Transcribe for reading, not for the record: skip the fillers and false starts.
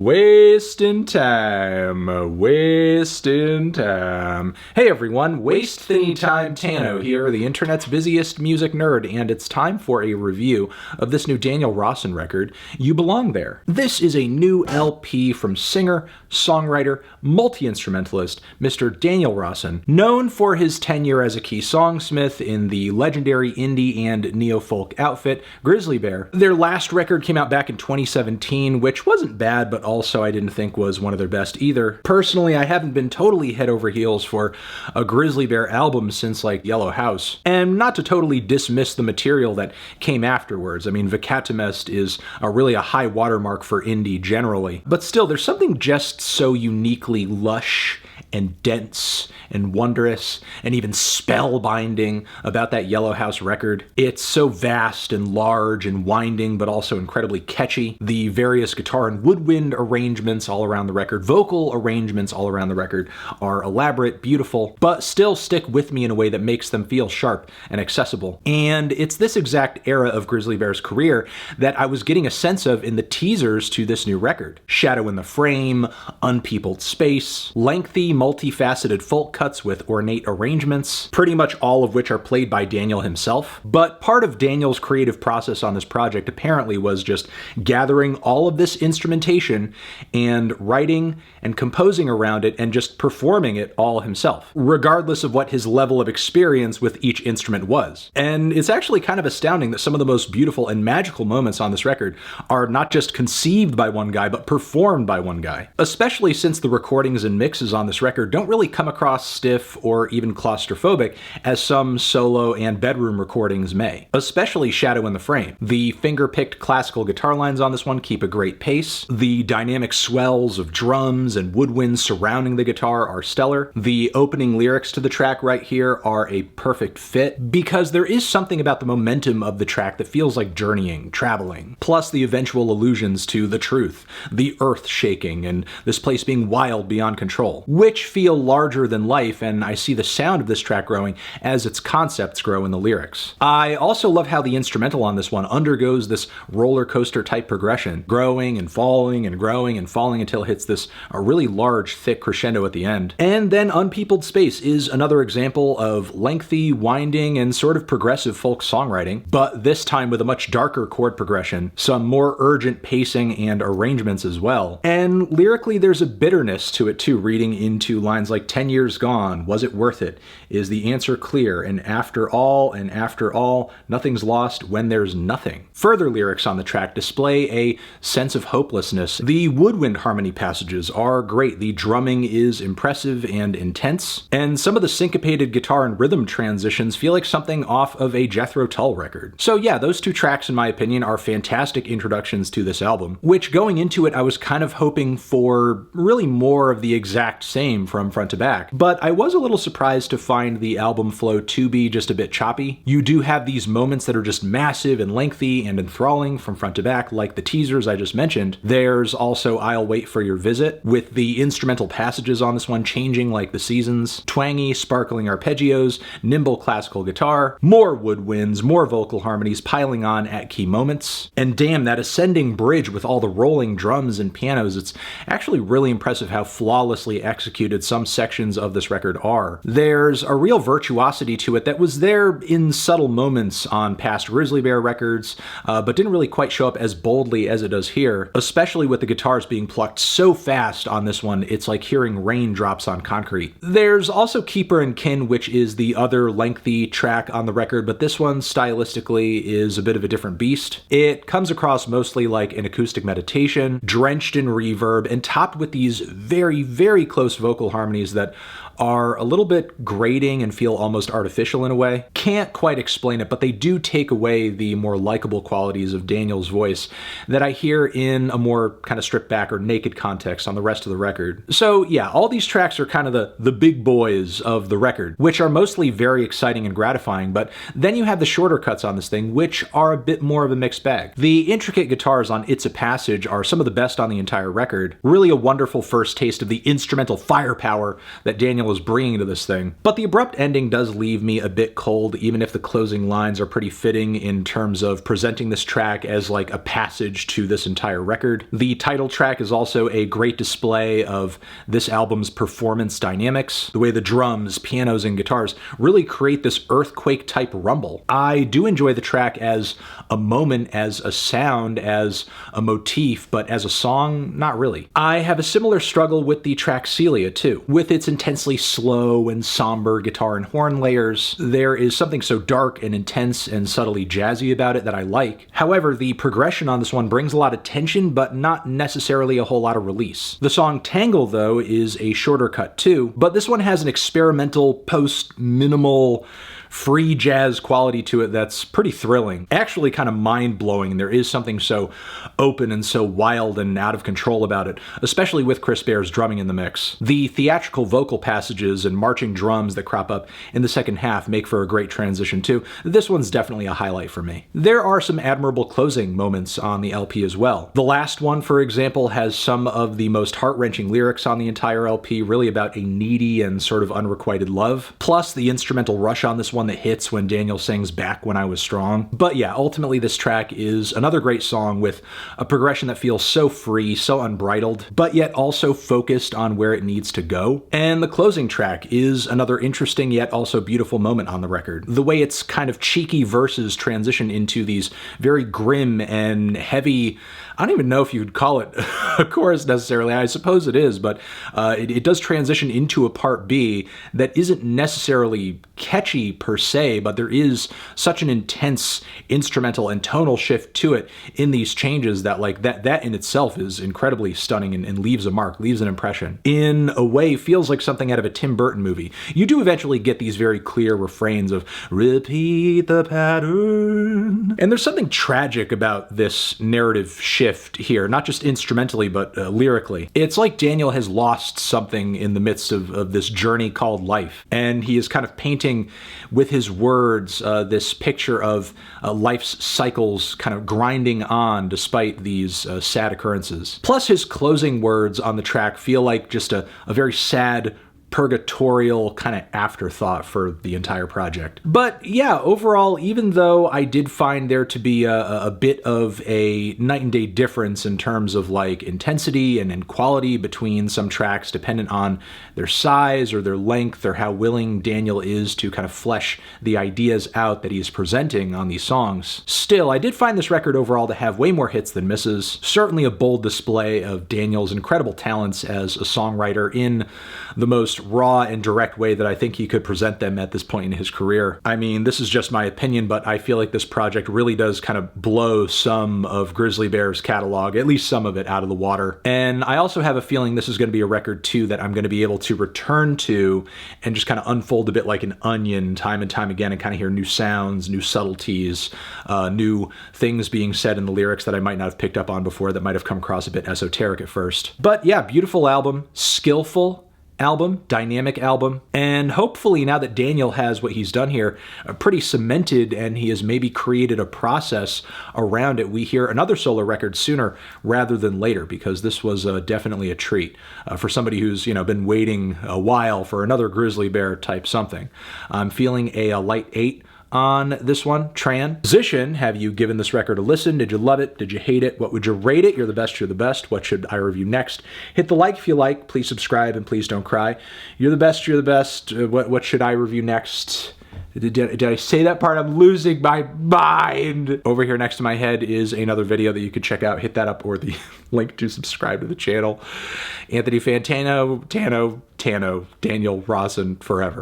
Wasting time, wasting time. Hey everyone, Waste Thinny Time Tano here, the internet's busiest music nerd, and it's time for a review of this new Daniel Rossen record, You Belong There. This is a new LP from singer, songwriter, multi-instrumentalist, Mr. Daniel Rossen, known for his tenure as a key songsmith in the legendary indie and neo-folk outfit, Grizzly Bear. Their last record came out back in 2017, which wasn't bad, but also I didn't think was one of their best either. Personally, I haven't been totally head over heels for a Grizzly Bear album since like Yellow House. And not to totally dismiss the material that came afterwards. I mean, Vikatimest is really a high watermark for indie generally. But still, there's something just so uniquely lush and dense and wondrous and even spellbinding about that Yellow House record. It's so vast and large and winding, but also incredibly catchy. The various guitar and woodwind arrangements all around the record, vocal arrangements all around the record are elaborate, beautiful, but still stick with me in a way that makes them feel sharp and accessible. And it's this exact era of Grizzly Bear's career that I was getting a sense of in the teasers to this new record. Shadow in the Frame, Unpeopled Space, lengthy, multifaceted folk cuts with ornate arrangements, pretty much all of which are played by Daniel himself. But part of Daniel's creative process on this project apparently was just gathering all of this instrumentation and writing and composing around it and just performing it all himself, regardless of what his level of experience with each instrument was. And it's actually kind of astounding that some of the most beautiful and magical moments on this record are not just conceived by one guy, but performed by one guy. Especially since the recordings and mixes on this record don't really come across stiff or even claustrophobic as some solo and bedroom recordings may. Especially Shadow in the Frame. The finger-picked classical guitar lines on this one keep a great pace. The dynamic swells of drums and woodwinds surrounding the guitar are stellar. The opening lyrics to the track right here are a perfect fit because there is something about the momentum of the track that feels like journeying, traveling. Plus the eventual allusions to the truth, the earth shaking, and this place being wild beyond control, which feel larger than life, and I see the sound of this track growing as its concepts grow in the lyrics. I also love how the instrumental on this one undergoes this roller coaster type progression, growing and falling and growing and falling until it hits this really large, thick crescendo at the end. And then Unpeopled Space is another example of lengthy, winding, and sort of progressive folk songwriting, but this time with a much darker chord progression, some more urgent pacing and arrangements as well. And lyrically, there's a bitterness to it too, reading into lines like 10 years gone, was it worth it? Is the answer clear? And after all, nothing's lost when there's nothing. Further lyrics on the track display a sense of hopelessness. The woodwind harmony passages are great. The drumming is impressive and intense. And some of the syncopated guitar and rhythm transitions feel like something off of a Jethro Tull record. So yeah, those two tracks in my opinion are fantastic introductions to this album, which going into it I was kind of hoping for really more of the exact same from front to back. But I was a little surprised to find the album flow to be just a bit choppy. You do have these moments that are just massive and lengthy and enthralling from front to back, like the teasers I just mentioned. There's also I'll Wait for Your Visit, with the instrumental passages on this one changing like the seasons, twangy, sparkling arpeggios, nimble classical guitar, more woodwinds, more vocal harmonies piling on at key moments. And damn, that ascending bridge with all the rolling drums and pianos, it's actually really impressive how flawlessly executed some sections of this record are. There's a real virtuosity to it that was there in subtle moments on past Grizzly Bear records, but didn't really quite show up as boldly as it does here, especially with the guitars being plucked so fast on this one, it's like hearing raindrops on concrete. There's also Keeper and Kin, which is the other lengthy track on the record, but this one stylistically is a bit of a different beast. It comes across mostly like an acoustic meditation, drenched in reverb, and topped with these very, very close vocal harmonies that are a little bit grating and feel almost artificial in a way. Can't quite explain it, but they do take away the more likable qualities of Daniel's voice that I hear in a more kind of stripped back or naked context on the rest of the record. So yeah, all these tracks are kind of the big boys of the record, which are mostly very exciting and gratifying, but then you have the shorter cuts on this thing, which are a bit more of a mixed bag. The intricate guitars on It's a Passage are some of the best on the entire record. Really a wonderful first taste of the instrumental firepower that Daniel Daniel is bringing to this thing. But the abrupt ending does leave me a bit cold, even if the closing lines are pretty fitting in terms of presenting this track as like a passage to this entire record. The title track is also a great display of this album's performance dynamics, the way the drums, pianos, and guitars really create this earthquake-type rumble. I do enjoy the track as a moment, as a sound, as a motif, but as a song, not really. I have a similar struggle with the track Celia, too. With its intensely slow and somber guitar and horn layers, there is something so dark and intense and subtly jazzy about it that I like. However, the progression on this one brings a lot of tension, but not necessarily a whole lot of release. The song Tangle, though, is a shorter cut too, but this one has an experimental, post-minimal, free jazz quality to it that's pretty thrilling. Actually kind of mind-blowing. There is something so open and so wild and out of control about it, especially with Chris Bear's drumming in the mix. The theatrical vocal passages and marching drums that crop up in the second half make for a great transition too. This one's definitely a highlight for me. There are some admirable closing moments on the LP as well. The last one, for example, has some of the most heart-wrenching lyrics on the entire LP, really about a needy and sort of unrequited love. Plus, the instrumental rush on this one that hits when Daniel sings Back When I Was Strong. But yeah, ultimately this track is another great song with a progression that feels so free, so unbridled, but yet also focused on where it needs to go. And the closing track is another interesting yet also beautiful moment on the record. The way its kind of cheeky verses transition into these very grim and heavy, I don't even know if you'd call it a chorus necessarily, I suppose it is, but it does transition into a part B that isn't necessarily catchy per se, but there is such an intense instrumental and tonal shift to it in these changes that like that in itself is incredibly stunning and leaves a mark, leaves an impression. In a way, feels like something out of a Tim Burton movie. You do eventually get these very clear refrains of repeat the pattern. And there's something tragic about this narrative shift here, not just instrumentally, but lyrically. It's like Daniel has lost something in the midst of this journey called life, and he is kind of painting with his words this picture of life's cycles kind of grinding on despite these sad occurrences. Plus, his closing words on the track feel like just a very sad, purgatorial kind of afterthought for the entire project. But yeah, overall, even though I did find there to be a bit of a night and day difference in terms of like intensity and quality between some tracks dependent on their size or their length or how willing Daniel is to kind of flesh the ideas out that he's presenting on these songs, still, I did find this record overall to have way more hits than misses. Certainly a bold display of Daniel's incredible talents as a songwriter in the most raw and direct way that I think he could present them at this point in his career. I mean, this is just my opinion, but I feel like this project really does kind of blow some of Grizzly Bear's catalog, at least some of it, out of the water. And I also have a feeling this is going to be a record too that I'm going to be able to return to and just kind of unfold a bit like an onion time and time again and kind of hear new sounds, new subtleties, new things being said in the lyrics that I might not have picked up on before that might have come across a bit esoteric at first. But yeah, beautiful album, skillful album, dynamic album, and hopefully now that Daniel has what he's done here pretty cemented and he has maybe created a process around it, we hear another solo record sooner rather than later, because this was definitely a treat for somebody who's, you know, been waiting a while for another Grizzly Bear type something. I'm feeling a light 8 on this one. Transition, have you given this record a listen? Did you love it? Did you hate it? What would you rate it? You're the best, you're the best. What should I review next? Hit the like if you like. Please subscribe and please don't cry. You're the best, you're the best. What should I review next? Did I say that part? I'm losing my mind. Over here next to my head is another video that you could check out. Hit that up or the link to subscribe to the channel. Anthony Fantano, Daniel Rossen forever.